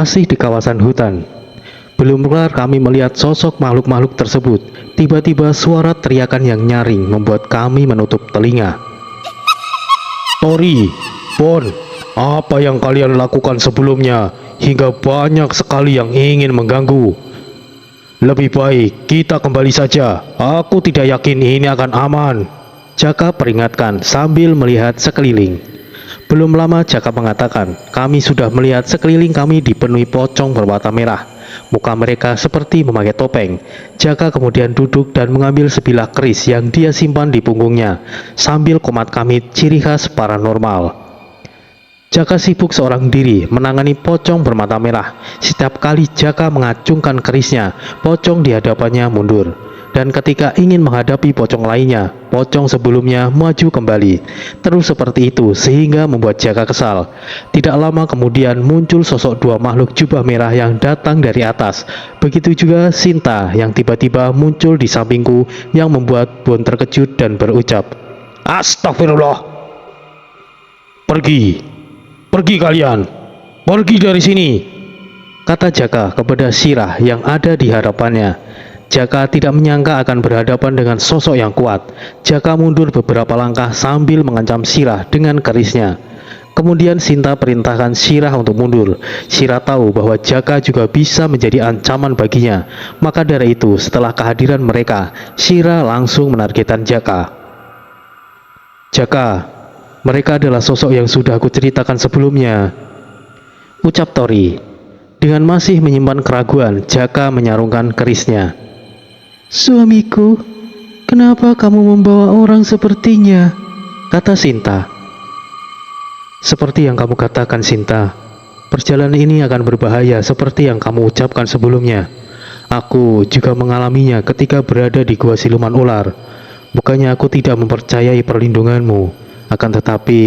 masih di kawasan hutan. Belum kelar kami melihat sosok makhluk-makhluk tersebut, tiba-tiba suara teriakan yang nyaring membuat kami menutup telinga. Tori, Bon, apa yang kalian lakukan sebelumnya hingga banyak sekali yang ingin mengganggu? Lebih baik kita kembali saja, aku tidak yakin ini akan aman. Jaka peringatkan sambil melihat sekeliling. Belum lama Jaka mengatakan, kami sudah melihat sekeliling kami dipenuhi pocong bermata merah. Muka mereka seperti memakai topeng. Jaka kemudian duduk dan mengambil sebilah keris yang dia simpan di punggungnya, sambil komat kami ciri khas paranormal. Jaka sibuk seorang diri menangani pocong bermata merah. Setiap kali Jaka mengacungkan kerisnya, pocong di hadapannya mundur. Dan ketika ingin menghadapi pocong lainnya, pocong sebelumnya maju kembali. Terus seperti itu sehingga membuat Jaka kesal. Tidak lama kemudian muncul sosok dua makhluk jubah merah yang datang dari atas. Begitu juga Sinta yang tiba-tiba muncul di sampingku yang membuat Bon terkejut dan berucap, "Astagfirullah! Pergi! Pergi kalian! Pergi dari sini!" kata Jaka kepada Sirah yang ada di hadapannya. Jaka tidak menyangka akan berhadapan dengan sosok yang kuat. Jaka mundur beberapa langkah sambil mengancam Sirah dengan kerisnya. Kemudian Sinta perintahkan Sirah untuk mundur. Sirah tahu bahwa Jaka juga bisa menjadi ancaman baginya. Maka dari itu setelah kehadiran mereka, Sirah langsung menargetkan Jaka. "Jaka, mereka adalah sosok yang sudah aku ceritakan sebelumnya," ucap Tori. Dengan masih menyimpan keraguan, Jaka menyarungkan kerisnya. "Suamiku, kenapa kamu membawa orang sepertinya?" kata Sinta. "Seperti yang kamu katakan, Sinta, perjalanan ini akan berbahaya seperti yang kamu ucapkan sebelumnya. Aku juga mengalaminya ketika berada di gua siluman ular. Bukannya aku tidak mempercayai perlindunganmu, akan tetapi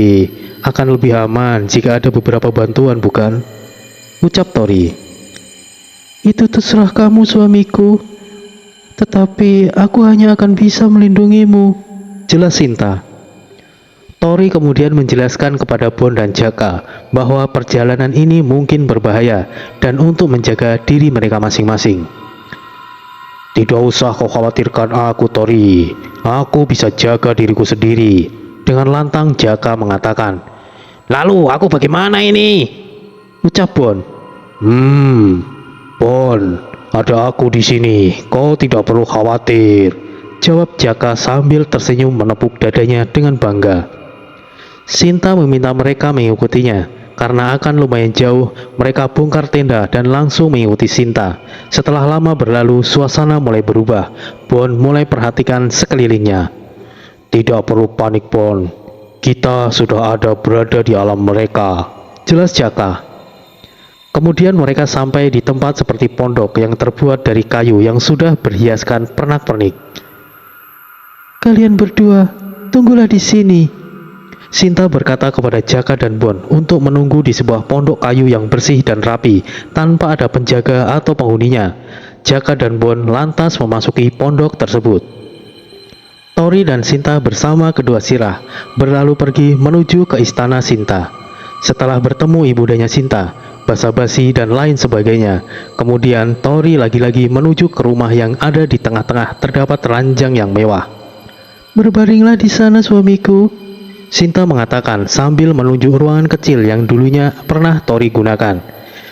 akan lebih aman jika ada beberapa bantuan, bukan?" ucap Tori. "Itu terserah kamu, suamiku. Tetapi aku hanya akan bisa melindungimu," jelas Sinta. Tori kemudian menjelaskan kepada Bon dan Jaka bahwa perjalanan ini mungkin berbahaya dan untuk menjaga diri mereka masing-masing. "Tidak usah kau khawatirkan aku, Tori. Aku bisa jaga diriku sendiri," dengan lantang Jaka mengatakan. "Lalu aku bagaimana ini?" ucap Bon. Bon, ada aku di sini. Kau tidak perlu khawatir," jawab Jaka sambil tersenyum menepuk dadanya dengan bangga. Sinta meminta mereka mengikutinya. Karena akan lumayan jauh, mereka bongkar tenda dan langsung mengikuti Sinta. Setelah lama berlalu, suasana mulai berubah. Bon mulai perhatikan sekelilingnya. "Tidak perlu panik, Bon. Kita sudah ada berada di alam mereka," jelas Jaka. Kemudian mereka sampai di tempat seperti pondok yang terbuat dari kayu yang sudah berhiaskan pernak-pernik. "Kalian berdua, tunggulah di sini," Sinta berkata kepada Jaka dan Bon untuk menunggu di sebuah pondok kayu yang bersih dan rapi tanpa ada penjaga atau penghuninya. Jaka dan Bon lantas memasuki pondok tersebut. Tori dan Sinta bersama kedua Sirah berlalu pergi menuju ke istana Sinta. Setelah bertemu ibundanya Sinta, basa-basi dan lain sebagainya, kemudian Tori lagi-lagi menuju ke rumah yang ada di tengah-tengah terdapat ranjang yang mewah. "Berbaringlah di sana, suamiku," Sinta mengatakan sambil menunjuk ruangan kecil yang dulunya pernah Tori gunakan.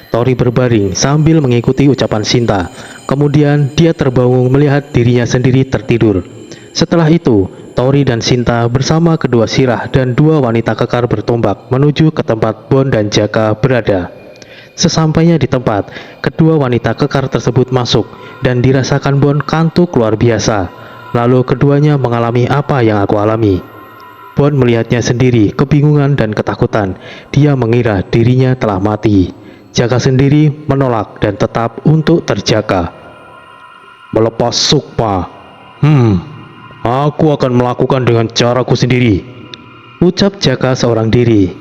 Tori berbaring sambil mengikuti ucapan Sinta. Kemudian dia terbangun melihat dirinya sendiri tertidur. Setelah itu, Tori dan Sinta bersama kedua Sirah dan dua wanita kekar bertombak menuju ke tempat Bon dan Jaka berada. Sesampainya di tempat, kedua wanita kekar tersebut masuk dan dirasakan Bon kantuk luar biasa. Lalu keduanya mengalami apa yang aku alami. Bon melihatnya sendiri, kebingungan dan ketakutan. Dia mengira dirinya telah mati. Jaka sendiri menolak dan tetap untuk terjaga. "Melepas sukma. Aku akan melakukan dengan caraku sendiri," ucap Jaka seorang diri.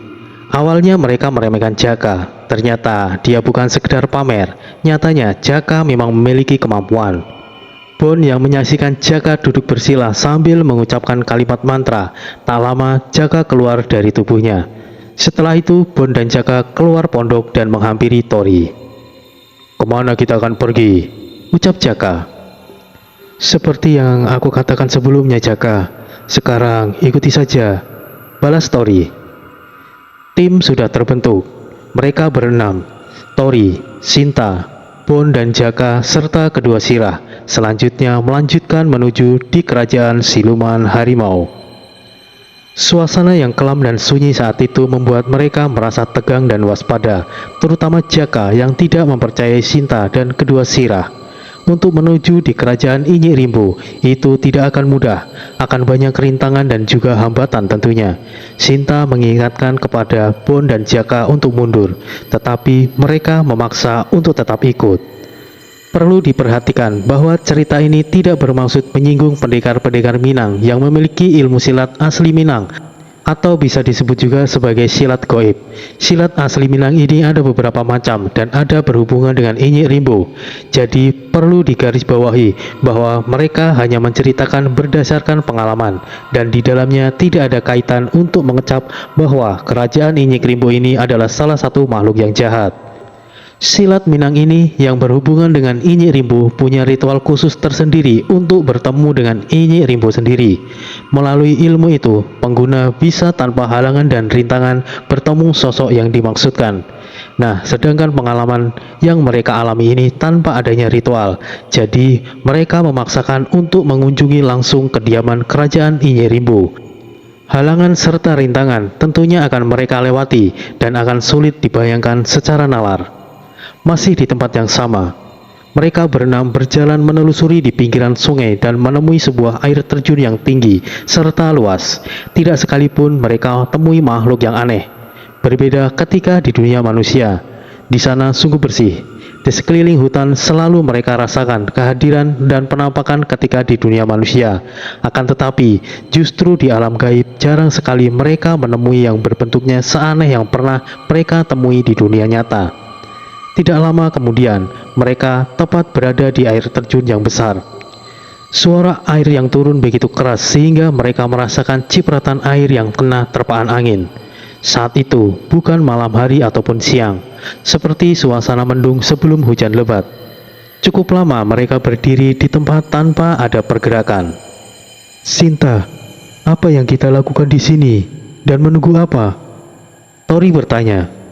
Awalnya mereka meremehkan Jaka. Ternyata dia bukan sekedar pamer. Nyatanya Jaka memang memiliki kemampuan. Bon yang menyaksikan Jaka duduk bersila sambil mengucapkan kalimat mantra. Tak lama Jaka keluar dari tubuhnya. Setelah itu Bon dan Jaka keluar pondok dan menghampiri Tori. kemana kita akan pergi? Ucap Jaka. Seperti yang aku katakan sebelumnya, Jaka. Sekarang ikuti saja, balas Tori. Tim sudah terbentuk. Mereka berenam, Tori, Sinta, Bon dan Jaka serta kedua sirah. Selanjutnya melanjutkan menuju di kerajaan siluman harimau. Suasana yang kelam dan sunyi saat itu membuat mereka merasa tegang dan waspada, terutama Jaka yang tidak mempercayai Sinta dan kedua sirah. Untuk menuju di kerajaan Inyek Rimbo itu tidak akan mudah, akan banyak rintangan dan juga hambatan tentunya. Sinta mengingatkan kepada Bon dan Jaka untuk mundur, tetapi mereka memaksa untuk tetap ikut. Perlu diperhatikan bahwa cerita ini tidak bermaksud menyinggung pendekar-pendekar Minang yang memiliki ilmu silat asli Minang, atau bisa disebut juga sebagai silat goib. Silat asli Minang ini ada beberapa macam dan ada berhubungan dengan Inyek Rimbo. Jadi perlu digarisbawahi bahwa mereka hanya menceritakan berdasarkan pengalaman dan di dalamnya tidak ada kaitan untuk mengecap bahwa kerajaan Inyek Rimbo ini adalah salah satu makhluk yang jahat. Silat Minang ini yang berhubungan dengan Inyek Rimbo punya ritual khusus tersendiri untuk bertemu dengan Inyek Rimbo sendiri. Melalui ilmu itu, pengguna bisa tanpa halangan dan rintangan bertemu sosok yang dimaksudkan. Nah, sedangkan pengalaman yang mereka alami ini tanpa adanya ritual, jadi mereka memaksakan untuk mengunjungi langsung kediaman kerajaan Inyek Rimbo. Halangan serta rintangan tentunya akan mereka lewati dan akan sulit dibayangkan secara nalar. Masih di tempat yang sama, mereka berenam berjalan menelusuri di pinggiran sungai dan menemui sebuah air terjun yang tinggi serta luas. Tidak sekalipun mereka temui makhluk yang aneh. Berbeda ketika di dunia manusia. Di sana sungguh bersih. Di sekeliling hutan selalu mereka rasakan kehadiran dan penampakan ketika di dunia manusia. Akan tetapi, justru di alam gaib jarang sekali mereka menemui yang berbentuknya seaneh yang pernah mereka temui di dunia nyata. Tidak lama kemudian, mereka tepat berada di air terjun yang besar. Suara air yang turun begitu keras sehingga mereka merasakan cipratan air yang kena terpaan angin. Saat itu, bukan malam hari ataupun siang, seperti suasana mendung sebelum hujan lebat. Cukup lama mereka berdiri di tempat tanpa ada pergerakan. Sinta, apa yang kita lakukan di sini dan menunggu apa? Tori bertanya.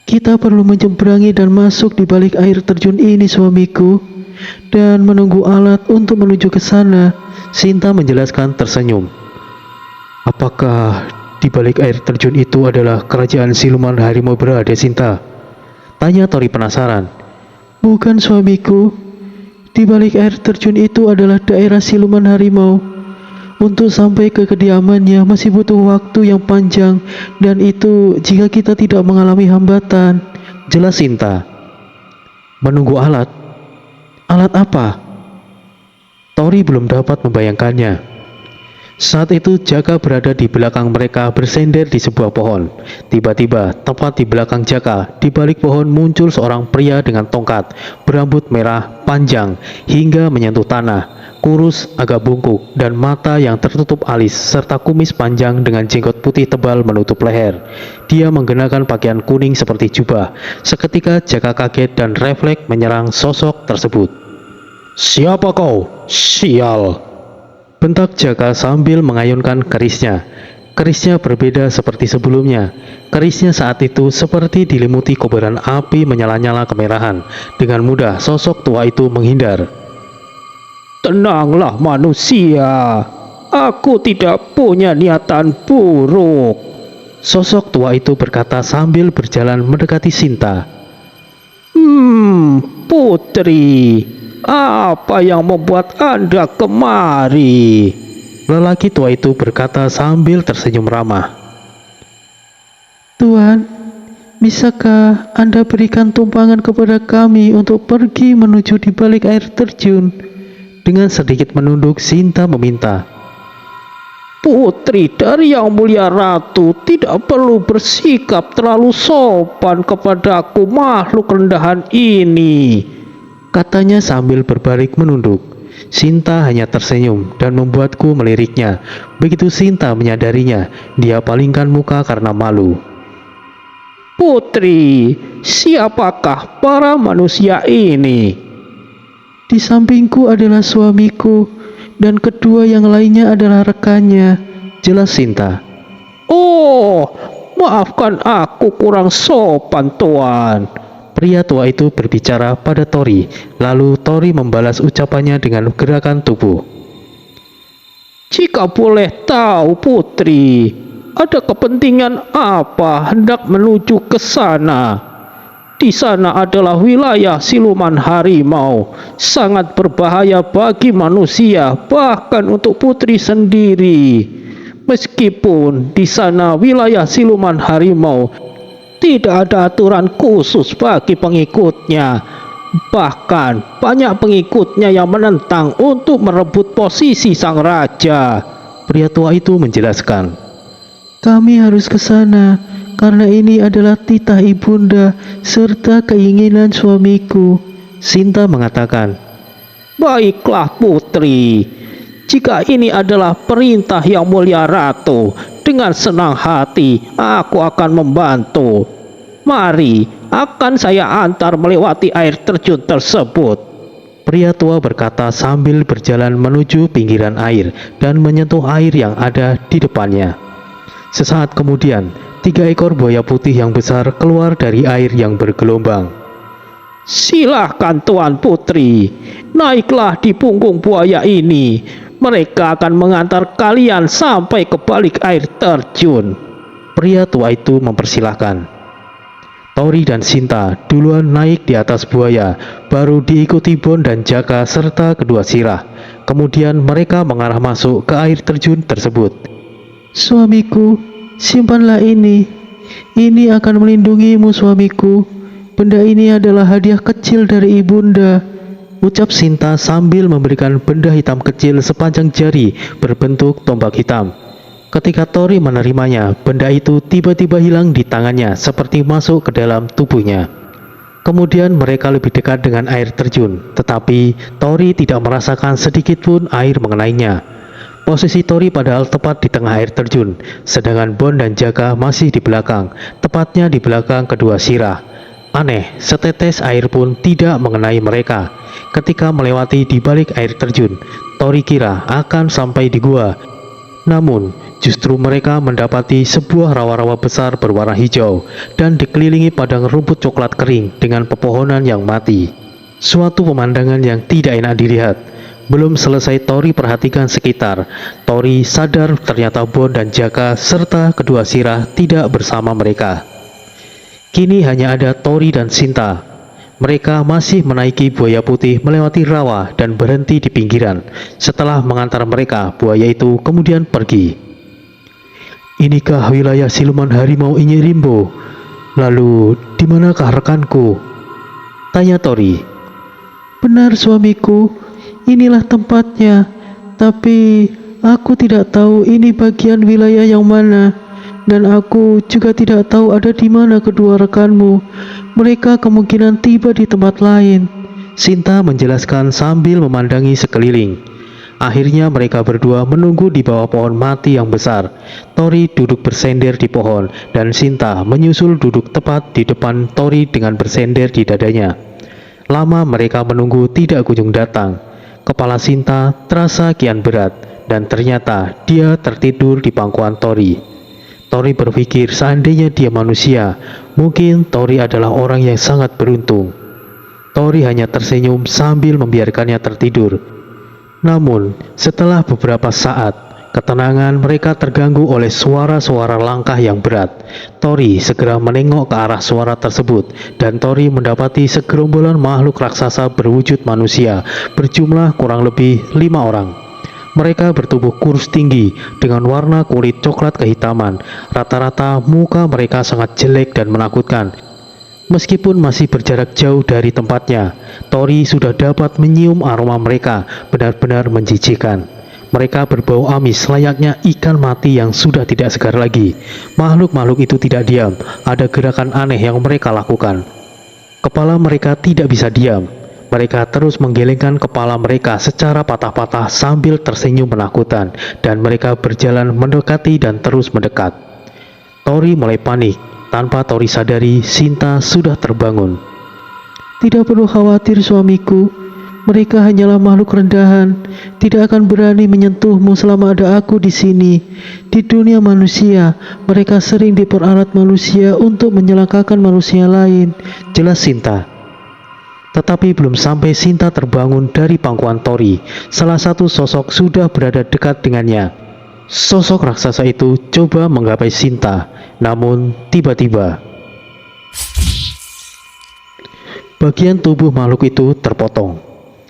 Kita perlu menyeberangi dan masuk di balik air terjun ini, suamiku, dan menunggu alat untuk menuju ke sana. Sinta menjelaskan tersenyum. Apakah di balik air terjun itu adalah kerajaan siluman harimau berada, Sinta? Tanya Tori penasaran. Bukan, suamiku. Di balik air terjun itu adalah daerah siluman harimau. Untuk sampai ke kediamannya masih butuh waktu yang panjang, dan itu jika kita tidak mengalami hambatan, jelas Sinta. Menunggu alat? Alat apa? Tori belum dapat membayangkannya. Saat itu Jaka berada di belakang mereka bersender di sebuah pohon. Tiba-tiba tepat di belakang Jaka, di balik pohon muncul seorang pria dengan tongkat, berambut merah panjang hingga menyentuh tanah, kurus, agak bungkuk, dan mata yang tertutup alis, serta kumis panjang dengan jenggot putih tebal menutup leher. Dia mengenakan pakaian kuning seperti jubah. Seketika Jaka kaget dan refleks menyerang sosok tersebut. Siapa kau? Sial! Bentak Jaka sambil mengayunkan kerisnya. Kerisnya berbeda seperti sebelumnya. Kerisnya saat itu seperti dilimuti kobaran api menyala-nyala kemerahan. Dengan mudah sosok tua itu menghindar. Tenanglah manusia, aku tidak punya niatan buruk. Sosok tua itu berkata sambil berjalan mendekati Sinta. Putri, apa yang membuat Anda kemari? Lelaki tua itu berkata sambil tersenyum ramah. Tuan, bisakah Anda berikan tumpangan kepada kami untuk pergi menuju di balik air terjun? Dengan sedikit menunduk, Sinta meminta. Putri dari Yang Mulia Ratu tidak perlu bersikap terlalu sopan kepadaku, makhluk rendahan ini, katanya sambil berbalik menunduk. Sinta hanya tersenyum dan membuatku meliriknya. Begitu Sinta menyadarinya, dia palingkan muka karena malu. Putri, siapakah para manusia ini? Di sampingku adalah suamiku, dan kedua yang lainnya adalah rekannya, jelas Sinta. Oh, maafkan aku kurang sopan, Tuan. Pria tua itu berbicara pada Tori, lalu Tori membalas ucapannya dengan gerakan tubuh. Jika boleh tahu, Putri, ada kepentingan apa hendak menuju ke sana? Di sana adalah wilayah siluman harimau, sangat berbahaya bagi manusia, bahkan untuk putri sendiri. Meskipun di sana wilayah siluman harimau, tidak ada aturan khusus bagi pengikutnya. Bahkan banyak pengikutnya yang menentang untuk merebut posisi sang raja. Pria tua itu menjelaskan. Kami harus ke sana karena ini adalah titah ibunda serta keinginan suamiku, Sinta mengatakan. Baiklah Putri, jika ini adalah perintah yang mulia Ratu, dengan senang hati aku akan membantu. Mari, akan saya antar melewati air terjun tersebut. Pria tua berkata sambil berjalan menuju pinggiran air dan menyentuh air yang ada di depannya. Sesaat kemudian, 3 ekor buaya putih yang besar keluar dari air yang bergelombang. Silahkan Tuan Putri, naiklah di punggung buaya ini. Mereka akan mengantar kalian sampai ke balik air terjun. Pria tua itu mempersilahkan. Tori dan Sinta duluan naik di atas buaya, baru diikuti Bon dan Jaka serta kedua sirah. Kemudian mereka mengarah masuk ke air terjun tersebut. Suamiku, simpanlah ini. Ini akan melindungimu, suamiku. Benda ini adalah hadiah kecil dari ibunda, ucap Sinta sambil memberikan benda hitam kecil sepanjang jari berbentuk tombak hitam. Ketika Tori menerimanya, benda itu tiba-tiba hilang di tangannya seperti masuk ke dalam tubuhnya. Kemudian mereka lebih dekat dengan air terjun, tetapi Tori tidak merasakan sedikit pun air mengenainya. Posisi Tori padahal tepat di tengah air terjun, sedangkan Bon dan Jaka masih di belakang, tepatnya di belakang kedua sirah. Aneh, setetes air pun tidak mengenai mereka. Ketika melewati di balik air terjun, Tori kira akan sampai di gua. Namun, justru mereka mendapati sebuah rawa-rawa besar berwarna hijau dan dikelilingi padang rumput coklat kering dengan pepohonan yang mati. Suatu pemandangan yang tidak enak dilihat. Belum selesai Tori perhatikan sekitar, Tori sadar ternyata Bon dan Jaka serta kedua sirah tidak bersama mereka. Kini hanya ada Tori dan Sinta. Mereka masih menaiki buaya putih melewati rawa dan berhenti di pinggiran. Setelah mengantar mereka, buaya itu kemudian pergi. Inikah wilayah siluman harimau Inyi Rimbo? Lalu, di manakah rekanku? Tanya Tori. Benar suamiku. Inilah tempatnya, tapi aku tidak tahu ini bagian wilayah yang mana, dan aku juga tidak tahu ada di mana kedua rekanmu. Mereka kemungkinan tiba di tempat lain, Sinta menjelaskan sambil memandangi sekeliling. Akhirnya mereka berdua menunggu di bawah pohon mati yang besar. Tori duduk bersender di pohon, dan Sinta menyusul duduk tepat di depan Tori dengan bersender di dadanya. Lama mereka menunggu tidak kunjung datang. Kepala Sinta terasa kian berat, dan ternyata dia tertidur di pangkuan Tori. Tori berpikir seandainya dia manusia, mungkin Tori adalah orang yang sangat beruntung. Tori hanya tersenyum sambil membiarkannya tertidur. Namun, setelah beberapa saat, ketenangan mereka terganggu oleh suara-suara langkah yang berat. Tori segera menengok ke arah suara tersebut, dan Tori mendapati segerombolan makhluk raksasa berwujud manusia, berjumlah kurang lebih 5 orang. Mereka bertubuh kurus tinggi dengan warna kulit coklat kehitaman. Rata-rata muka mereka sangat jelek dan menakutkan. Meskipun masih berjarak jauh dari tempatnya, Tori sudah dapat menyium aroma mereka, benar-benar menjijikkan. Mereka berbau amis layaknya ikan mati yang sudah tidak segar lagi. Makhluk-makhluk itu tidak diam, ada gerakan aneh yang mereka lakukan. Kepala mereka tidak bisa diam. Mereka terus menggelengkan kepala mereka secara patah-patah sambil tersenyum menakutkan, dan mereka berjalan mendekati dan terus mendekat. Tori mulai panik, Tanpa Tori sadari, Sinta sudah terbangun. "Tidak perlu khawatir suamiku, mereka hanyalah makhluk rendahan, tidak akan berani menyentuhmu selama ada aku di sini. Di dunia manusia, mereka sering diperalat manusia untuk menyelakakan manusia lain," jelas Sinta. Tetapi belum sampai Sinta terbangun dari pangkuan Tori, salah satu sosok sudah berada dekat dengannya. Sosok raksasa itu coba menggapai Sinta, namun tiba-tiba bagian tubuh makhluk itu terpotong.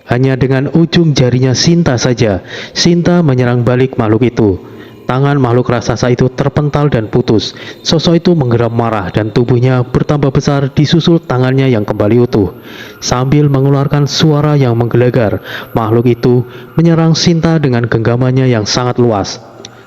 Hanya dengan ujung jarinya Sinta saja, Sinta menyerang balik makhluk itu. Tangan makhluk raksasa itu terpental dan putus. Sosok itu menggeram marah dan tubuhnya bertambah besar disusul tangannya yang kembali utuh. Sambil mengeluarkan suara yang menggelegar, makhluk itu menyerang Sinta dengan genggamannya yang sangat luas.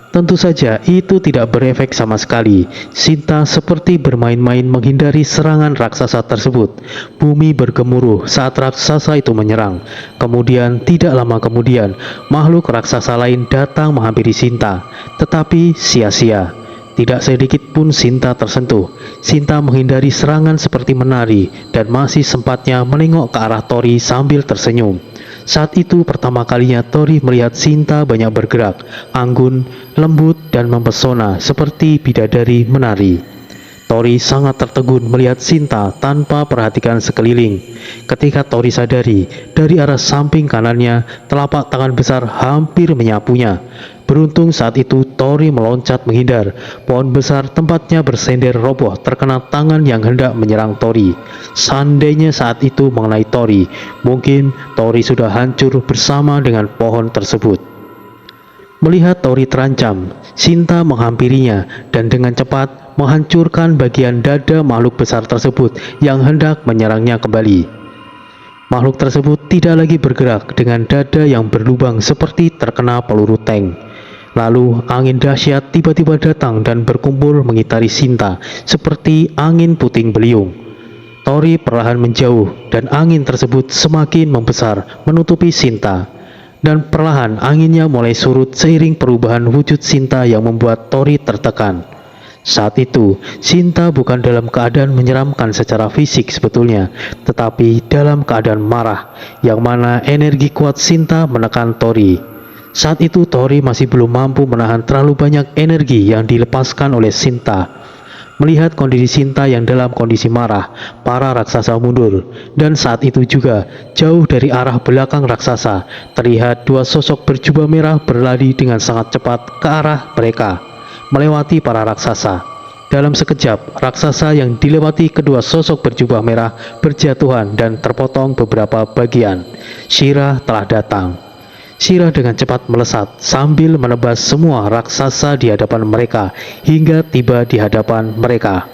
Tentu saja itu tidak berefek sama sekali. Sinta seperti bermain-main menghindari serangan raksasa tersebut. Bumi bergemuruh saat raksasa itu menyerang. Kemudian tidak lama kemudian makhluk raksasa lain datang menghampiri Sinta, tetapi sia-sia. Tidak sedikit pun Sinta tersentuh. Sinta menghindari serangan seperti menari dan masih sempatnya menengok ke arah Tori sambil tersenyum. Saat itu pertama kalinya Tori melihat Sinta banyak bergerak, anggun, lembut, dan mempesona seperti bidadari menari. Tori sangat tertegun melihat Sinta tanpa perhatikan sekeliling. Ketika Tori sadari, dari arah samping kanannya telapak tangan besar hampir menyapunya. Beruntung saat itu Tori meloncat menghindar. Pohon besar tempatnya bersender roboh terkena tangan yang hendak menyerang Tori. Seandainya saat itu mengenai Tori, mungkin Tori sudah hancur bersama dengan pohon tersebut. Melihat Tori terancam, Sinta menghampirinya dan dengan cepat menghancurkan bagian dada makhluk besar tersebut yang hendak menyerangnya kembali. Makhluk tersebut tidak lagi bergerak dengan dada yang berlubang seperti terkena peluru tank. Lalu angin dahsyat tiba-tiba datang dan berkumpul mengitari Sinta seperti angin puting beliung. Tori perlahan menjauh dan angin tersebut semakin membesar menutupi Sinta. Dan perlahan anginnya mulai surut seiring perubahan wujud Sinta yang membuat Tori tertekan. Saat itu, Sinta bukan dalam keadaan menyeramkan secara fisik sebetulnya, tetapi dalam keadaan marah, yang mana energi kuat Sinta menekan Tori. Saat itu Tori masih belum mampu menahan terlalu banyak energi yang dilepaskan oleh Sinta. Melihat kondisi Sinta yang dalam kondisi marah, para raksasa mundur. Dan saat itu juga, jauh dari arah belakang raksasa, terlihat dua sosok berjubah merah berlari dengan sangat cepat ke arah mereka, melewati para raksasa. Dalam sekejap, raksasa yang dilewati kedua sosok berjubah merah berjatuhan dan terpotong beberapa bagian. Shira telah datang. Shira dengan cepat melesat sambil menebas semua raksasa di hadapan mereka hingga tiba di hadapan mereka.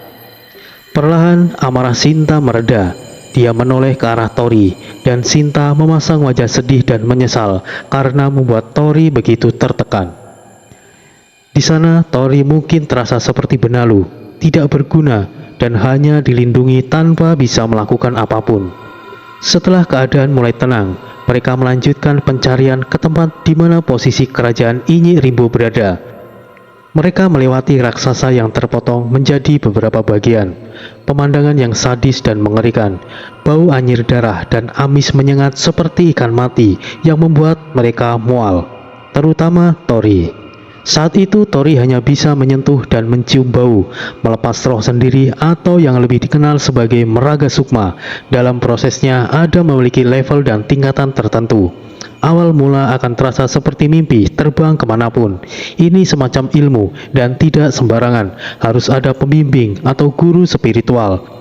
Perlahan amarah Sinta mereda. Dia menoleh ke arah Tori dan Sinta memasang wajah sedih dan menyesal karena membuat Tori begitu tertekan. Di sana Tori mungkin terasa seperti benalu, tidak berguna dan hanya dilindungi tanpa bisa melakukan apapun. Setelah keadaan mulai tenang, mereka melanjutkan pencarian ke tempat di mana posisi kerajaan Inyi Rimbo berada. Mereka melewati raksasa yang terpotong menjadi beberapa bagian. Pemandangan yang sadis dan mengerikan, bau anyir darah dan amis menyengat seperti ikan mati yang membuat mereka mual, terutama Tori. Saat itu Tori hanya bisa menyentuh dan mencium bau, melepas roh sendiri atau yang lebih dikenal sebagai meraga sukma. Dalam prosesnya ada memiliki level dan tingkatan tertentu. Awal mula akan terasa seperti mimpi terbang kemanapun. Ini semacam ilmu dan tidak sembarangan, harus ada pembimbing atau guru spiritual.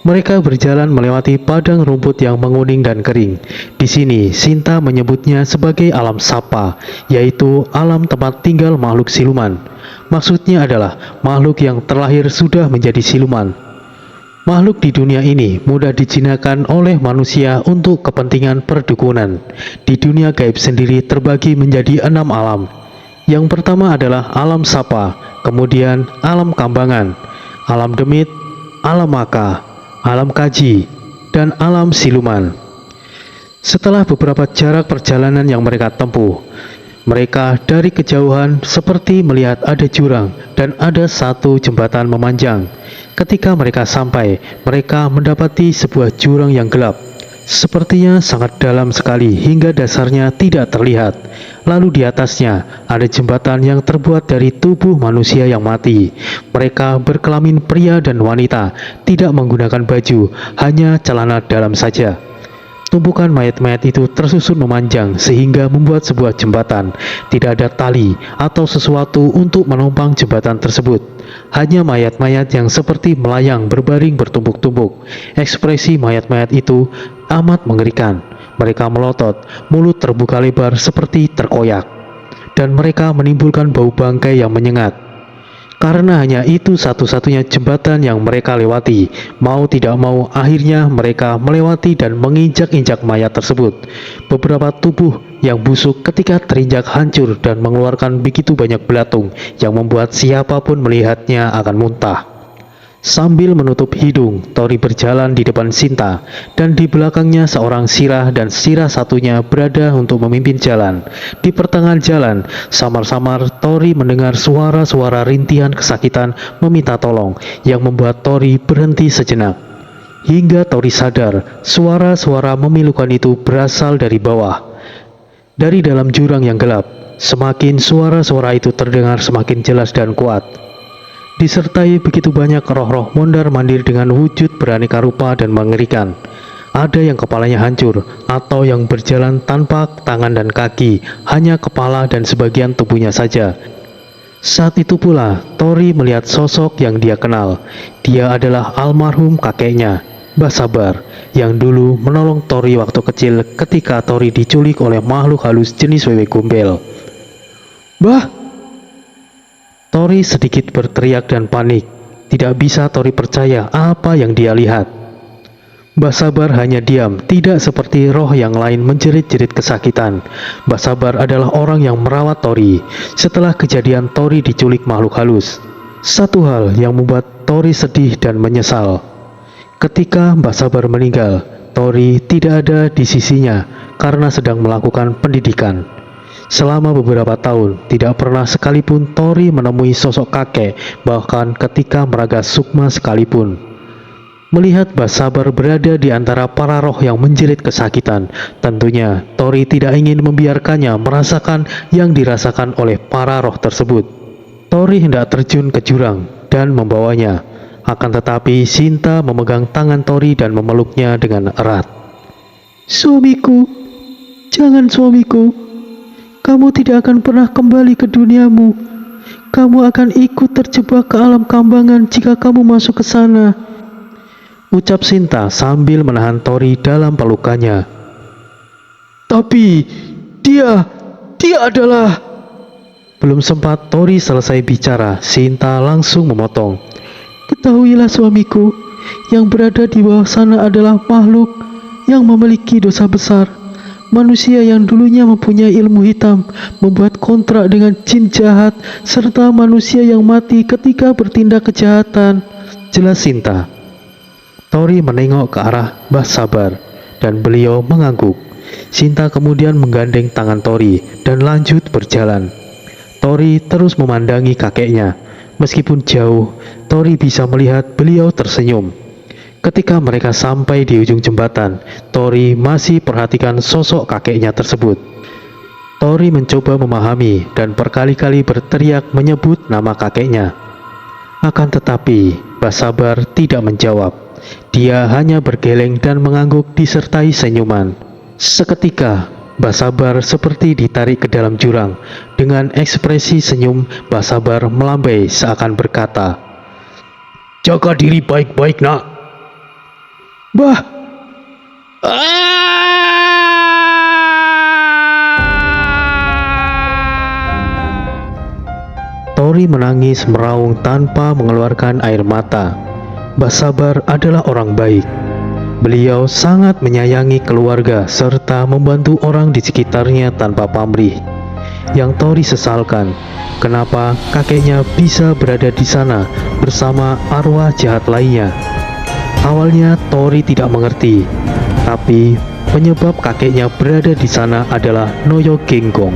Mereka berjalan melewati padang rumput yang menguning dan kering. Di sini, Sinta menyebutnya sebagai alam sapa, yaitu alam tempat tinggal makhluk siluman. Maksudnya adalah makhluk yang terlahir sudah menjadi siluman. Makhluk di dunia ini mudah dijinakan oleh manusia untuk kepentingan perdukunan. Di dunia gaib sendiri terbagi menjadi 6 alam. Yang pertama adalah alam sapa, kemudian alam kambangan, alam demit, alam maka, alam kaji, dan alam siluman. Setelah beberapa jarak perjalanan yang mereka tempuh, mereka dari kejauhan seperti melihat ada jurang dan ada satu jembatan memanjang. Ketika mereka sampai, mereka mendapati sebuah jurang yang gelap. Sepertinya sangat dalam sekali hingga dasarnya tidak terlihat. Lalu di atasnya ada jembatan yang terbuat dari tubuh manusia yang mati. Mereka berkelamin pria dan wanita, tidak menggunakan baju, hanya celana dalam saja. Tumpukan mayat-mayat itu tersusun memanjang sehingga membuat sebuah jembatan. Tidak ada tali atau sesuatu untuk menopang jembatan tersebut. Hanya mayat-mayat yang seperti melayang berbaring bertumpuk-tumpuk. Ekspresi mayat-mayat itu amat mengerikan. Mereka melotot, mulut terbuka lebar seperti terkoyak. Dan mereka menimbulkan bau bangkai yang menyengat. Karena hanya itu satu-satunya jembatan yang mereka lewati, mau tidak mau akhirnya mereka melewati dan menginjak-injak mayat tersebut. Beberapa tubuh yang busuk ketika terinjak hancur dan mengeluarkan begitu banyak belatung yang membuat siapapun melihatnya akan muntah. Sambil menutup hidung, Tori berjalan di depan Sinta, dan di belakangnya seorang sirah dan sirah satunya berada untuk memimpin jalan. Di pertengahan jalan, samar-samar Tori mendengar suara-suara rintihan kesakitan meminta tolong, yang membuat Tori berhenti sejenak. Hingga Tori sadar, suara-suara memilukan itu berasal dari bawah. Dari dalam jurang yang gelap, semakin suara-suara itu terdengar semakin jelas dan kuat. Disertai begitu banyak roh-roh mondar-mandir dengan wujud beraneka rupa dan mengerikan. Ada yang kepalanya hancur, atau yang berjalan tanpa tangan dan kaki, hanya kepala dan sebagian tubuhnya saja. Saat itu pula, Tori melihat sosok yang dia kenal. Dia adalah almarhum kakeknya, Mbah Sabar, yang dulu menolong Tori waktu kecil ketika Tori diculik oleh makhluk halus jenis wewe gombel. "Mbah!" Tori sedikit berteriak dan panik. Tidak bisa Tori percaya apa yang dia lihat. Mbah Sabar hanya diam, tidak seperti roh yang lain menjerit-jerit kesakitan. Mbah Sabar adalah orang yang merawat Tori setelah kejadian Tori diculik makhluk halus. Satu hal yang membuat Tori sedih dan menyesal. Ketika Mbah Sabar meninggal, Tori tidak ada di sisinya karena sedang melakukan pendidikan. Selama beberapa tahun, tidak pernah sekalipun Tori menemui sosok kakek, bahkan ketika meraga sukma sekalipun. Melihat Mbah Sabar berada di antara para roh yang menjerit kesakitan, tentunya Tori tidak ingin membiarkannya merasakan yang dirasakan oleh para roh tersebut. Tori hendak terjun ke jurang dan membawanya, akan tetapi Sinta memegang tangan Tori dan memeluknya dengan erat. "Suamiku, jangan suamiku. Kamu tidak akan pernah kembali ke duniamu. Kamu akan ikut terjebak ke alam kambangan jika kamu masuk ke sana," ucap Sinta sambil menahan Tori dalam pelukannya. "Tapi dia adalah..." Belum sempat Tori selesai bicara, Sinta langsung memotong. "Ketahuilah suamiku, yang berada di bawah sana adalah makhluk yang memiliki dosa besar. Manusia yang dulunya mempunyai ilmu hitam, membuat kontrak dengan jin jahat, serta manusia yang mati ketika bertindak kejahatan," jelas Sinta. Tori menengok ke arah Mbah Sabar, dan beliau mengangguk. Sinta kemudian menggandeng tangan Tori dan lanjut berjalan. Tori terus memandangi kakeknya. Meskipun jauh, Tori bisa melihat beliau tersenyum. Ketika mereka sampai di ujung jembatan, Tori masih perhatikan sosok kakeknya tersebut. Tori mencoba memahami dan berkali-kali berteriak menyebut nama kakeknya. Akan tetapi, Mbah Sabar tidak menjawab. Dia hanya bergeleng dan mengangguk disertai senyuman. Seketika, Mbah Sabar seperti ditarik ke dalam jurang. Dengan ekspresi senyum, Mbah Sabar melambai seakan berkata, "Jaga diri baik-baik, nak." "Bah!" Tori menangis meraung tanpa mengeluarkan air mata. Mbah Sabar adalah orang baik. Beliau sangat menyayangi keluarga serta membantu orang di sekitarnya tanpa pamrih. Yang Tori sesalkan, kenapa kakeknya bisa berada di sana bersama arwah jahat lainnya. Awalnya Tori tidak mengerti, tapi penyebab kakeknya berada di sana adalah Noyo Genggong.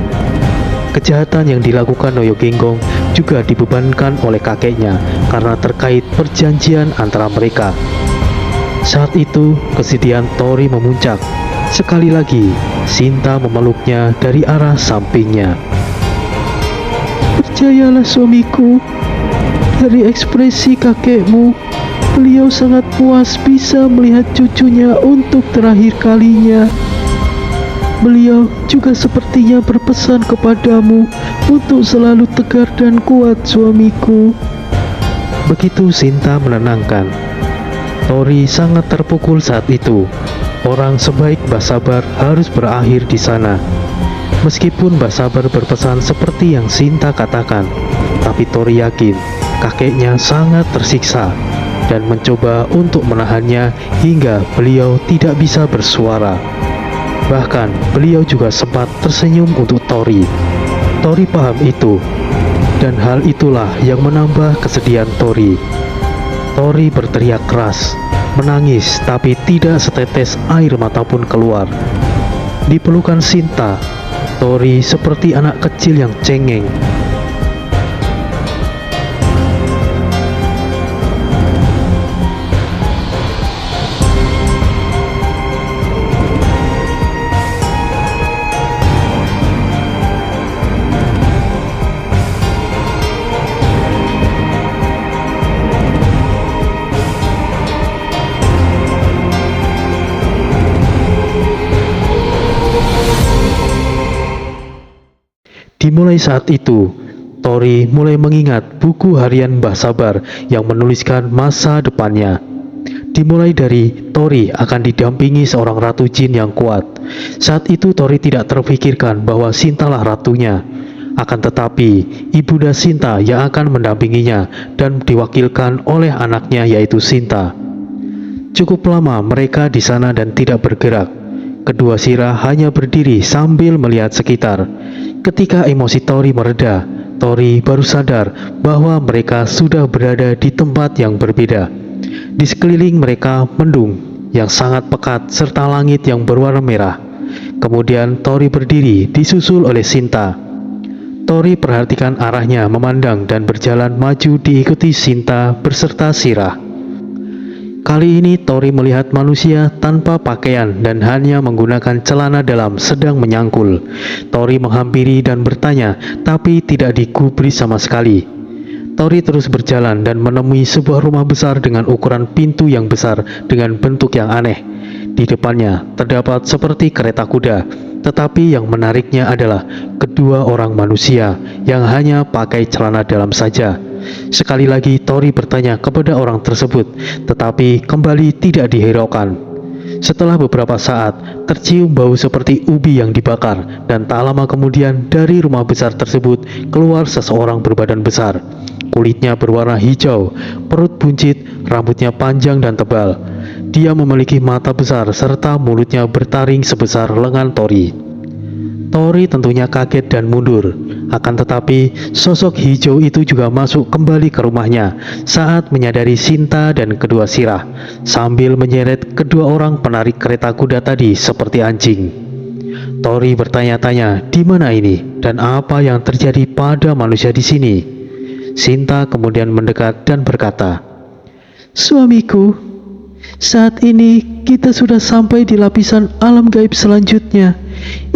Kejahatan yang dilakukan Noyo Genggong juga dibebankan oleh kakeknya karena terkait perjanjian antara mereka. Saat itu, kesedihan Tori memuncak. Sekali lagi, Sinta memeluknya dari arah sampingnya. "Percayalah suamiku, dari ekspresi kakekmu, beliau sangat puas bisa melihat cucunya untuk terakhir kalinya. Beliau juga sepertinya berpesan kepadamu untuk selalu tegar dan kuat, suamiku." Begitu Sinta menenangkan. Tori sangat terpukul saat itu. Orang sebaik Mbah Sabar harus berakhir di sana. Meskipun Mbah Sabar berpesan seperti yang Sinta katakan, tapi Tori yakin kakeknya sangat tersiksa dan mencoba untuk menahannya hingga beliau tidak bisa bersuara. Bahkan beliau juga sempat tersenyum untuk Tori. Tori paham itu, dan hal itulah yang menambah kesedihan Tori. Tori berteriak keras, menangis, tapi tidak setetes air mata pun keluar. Di pelukan Sinta, Tori seperti anak kecil yang cengeng. Dimulai saat itu, Tori mulai mengingat buku harian Mbah Sabar yang menuliskan masa depannya. Dimulai dari Tori akan didampingi seorang ratu jin yang kuat. Saat itu Tori tidak terpikirkan bahwa Sintalah ratunya. Akan tetapi, ibunda Sinta yang akan mendampinginya dan diwakilkan oleh anaknya yaitu Sinta. Cukup lama mereka di sana dan tidak bergerak. Kedua sirah hanya berdiri sambil melihat sekitar. Ketika emosi Tori mereda, Tori baru sadar bahwa mereka sudah berada di tempat yang berbeda. Di sekeliling mereka mendung yang sangat pekat serta langit yang berwarna merah. Kemudian Tori berdiri disusul oleh Sinta. Tori perhatikan arahnya, memandang dan berjalan maju diikuti Sinta berserta sirah. Kali ini Tori melihat manusia tanpa pakaian dan hanya menggunakan celana dalam sedang menyangkul. Tori menghampiri dan bertanya, tapi tidak digubris sama sekali. Tori terus berjalan dan menemui sebuah rumah besar dengan ukuran pintu yang besar dengan bentuk yang aneh. Di depannya terdapat seperti kereta kuda, tetapi yang menariknya adalah kedua orang manusia yang hanya pakai celana dalam saja. Sekali lagi Tori bertanya kepada orang tersebut, tetapi kembali tidak dihiraukan. Setelah beberapa saat, tercium bau seperti ubi yang dibakar, dan tak lama kemudian dari rumah besar tersebut keluar seseorang berbadan besar. Kulitnya berwarna hijau, perut buncit, rambutnya panjang dan tebal. Dia memiliki mata besar serta mulutnya bertaring sebesar lengan Tori. Tori tentunya kaget dan mundur. Akan tetapi, sosok hijau itu juga masuk kembali ke rumahnya saat menyadari Sinta dan kedua sirah, sambil menyeret kedua orang penarik kereta kuda tadi seperti anjing. Tori bertanya-tanya, di mana ini dan apa yang terjadi pada manusia di sini. Sinta kemudian mendekat dan berkata, "Suamiku, saat ini kita sudah sampai di lapisan alam gaib selanjutnya.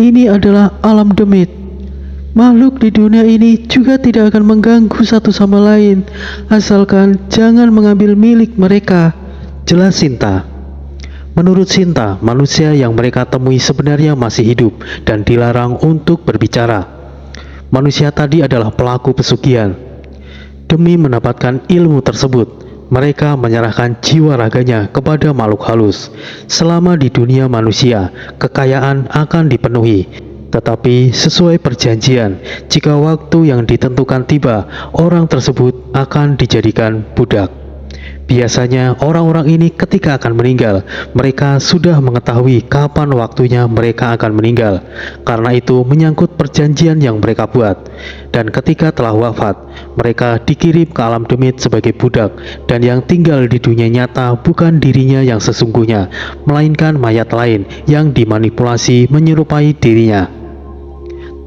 Ini adalah alam demit. Makhluk di dunia ini juga tidak akan mengganggu satu sama lain, asalkan jangan mengambil milik mereka," jelas Sinta. Menurut Sinta, manusia yang mereka temui sebenarnya masih hidup dan dilarang untuk berbicara. Manusia tadi adalah pelaku pesugihan. Demi mendapatkan ilmu tersebut, mereka menyerahkan jiwa raganya kepada makhluk halus. Selama di dunia manusia, kekayaan akan dipenuhi. Tetapi sesuai perjanjian, jika waktu yang ditentukan tiba, orang tersebut akan dijadikan budak. Biasanya orang-orang ini ketika akan meninggal, mereka sudah mengetahui kapan waktunya mereka akan meninggal. Karena itu menyangkut perjanjian yang mereka buat. Dan ketika telah wafat, mereka dikirim ke alam demit sebagai budak. Dan yang tinggal di dunia nyata bukan dirinya yang sesungguhnya, melainkan mayat lain yang dimanipulasi menyerupai dirinya.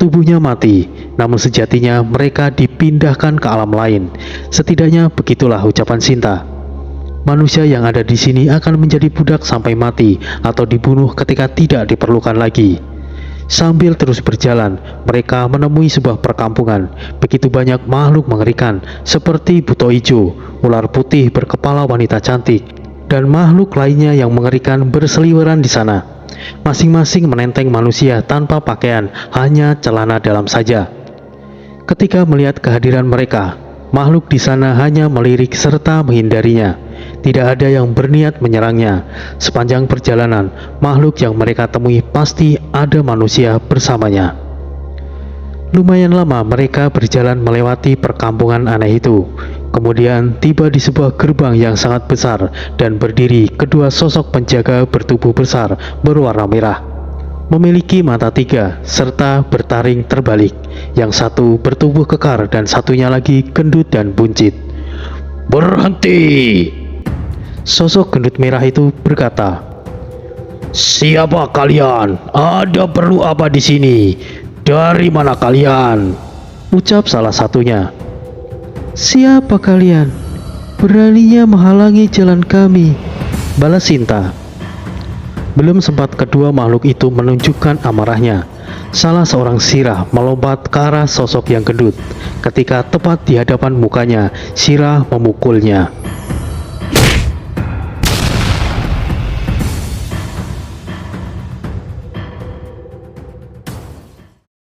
Tubuhnya mati, namun sejatinya mereka dipindahkan ke alam lain. Setidaknya begitulah ucapan Sinta. Manusia yang ada di sini akan menjadi budak sampai mati atau dibunuh ketika tidak diperlukan lagi. Sambil terus berjalan, mereka menemui sebuah perkampungan. Begitu banyak makhluk mengerikan seperti buto ijo, ular putih berkepala wanita cantik, dan makhluk lainnya yang mengerikan berseliweran di sana. Masing-masing menenteng manusia tanpa pakaian, hanya celana dalam saja. Ketika melihat kehadiran mereka, makhluk di sana hanya melirik serta menghindarinya. Tidak ada yang berniat menyerangnya. Sepanjang perjalanan, makhluk yang mereka temui pasti ada manusia bersamanya. Lumayan lama mereka berjalan melewati perkampungan aneh itu. Kemudian tiba di sebuah gerbang yang sangat besar dan berdiri kedua sosok penjaga bertubuh besar berwarna merah. Memiliki mata 3 serta bertaring terbalik. Yang satu bertubuh kekar dan satunya lagi gendut dan buncit. "Berhenti!" Sosok gendut merah itu berkata. "Siapa kalian? Ada perlu apa di sini? Dari mana kalian?" Ucap salah satunya. "Siapa kalian? Beraninya menghalangi jalan kami," balas Sinta. Belum sempat kedua makhluk itu menunjukkan amarahnya, salah seorang sirah melompat ke arah sosok yang gendut. Ketika tepat di hadapan mukanya, sirah memukulnya.